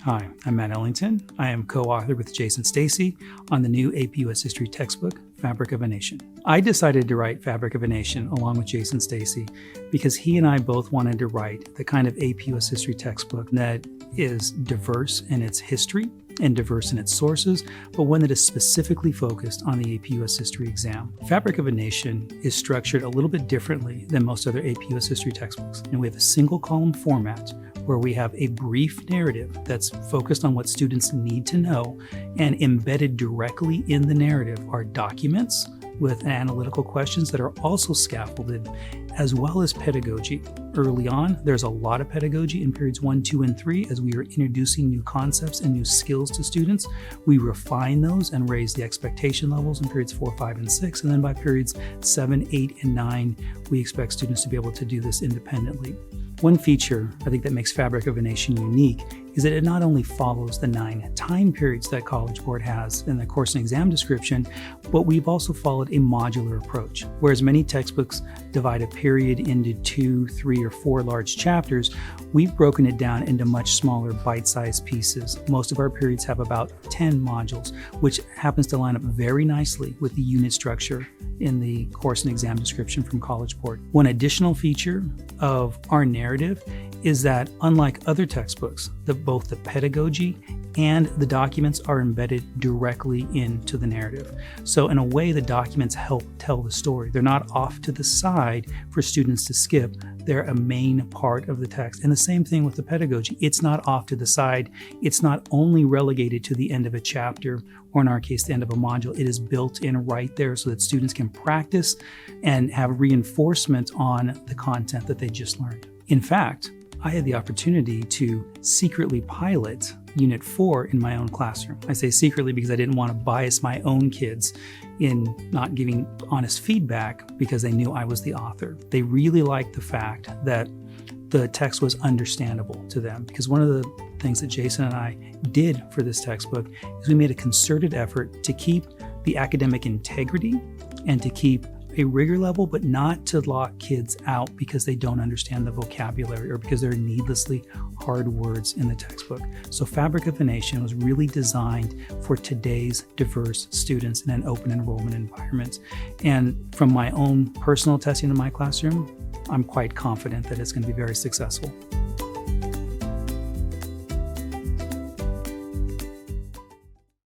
Hi, I'm Matt Ellington. I am co-author with Jason Stacy on the new AP US History textbook, Fabric of a Nation. I decided to write Fabric of a Nation along with Jason Stacy because he and I both wanted to write the kind of AP US History textbook that is diverse in its history and diverse in its sources, but one that is specifically focused on the AP US History exam. Fabric of a Nation is structured a little bit differently than most other AP US History textbooks, and we have a single column format where we have a brief narrative that's focused on what students need to know, and embedded directly in the narrative are documents with analytical questions that are also scaffolded, as well as pedagogy. Early on, there's a lot of pedagogy in periods 1, 2, and 3 as we are introducing new concepts and new skills to students. We refine those and raise the expectation levels in periods 4, 5, and 6. And then by periods 7, 8, and 9, we expect students to be able to do this independently. One feature I think that makes Fabric of a Nation unique is that it not only follows the 9 time periods that College Board has in the course and exam description, but we've also followed a modular approach. Whereas many textbooks divide a period into 2, 3, or 4 large chapters, we've broken it down into much smaller bite-sized pieces. Most of our periods have about 10 modules, which happens to line up very nicely with the unit structure in the course and exam description from College Board. One additional feature of our narrative is that, unlike other textbooks, both the pedagogy and the documents are embedded directly into the narrative. So in a way, the documents help tell the story. They're not off to the side for students to skip. They're a main part of the text. And the same thing with the pedagogy. It's not off to the side. It's not only relegated to the end of a chapter, or in our case, the end of a module. It is built in right there so that students can practice and have reinforcement on the content that they just learned. In fact, I had the opportunity to secretly pilot Unit 4 in my own classroom. I say secretly because I didn't want to bias my own kids in not giving honest feedback because they knew I was the author. They really liked the fact that the text was understandable to them, because one of the things that Jason and I did for this textbook is we made a concerted effort to keep the academic integrity and to keep a rigor level, but not to lock kids out because they don't understand the vocabulary or because there are needlessly hard words in the textbook. So Fabric of a Nation was really designed for today's diverse students in an open enrollment environment. And from my own personal testing in my classroom, I'm quite confident that it's going to be very successful.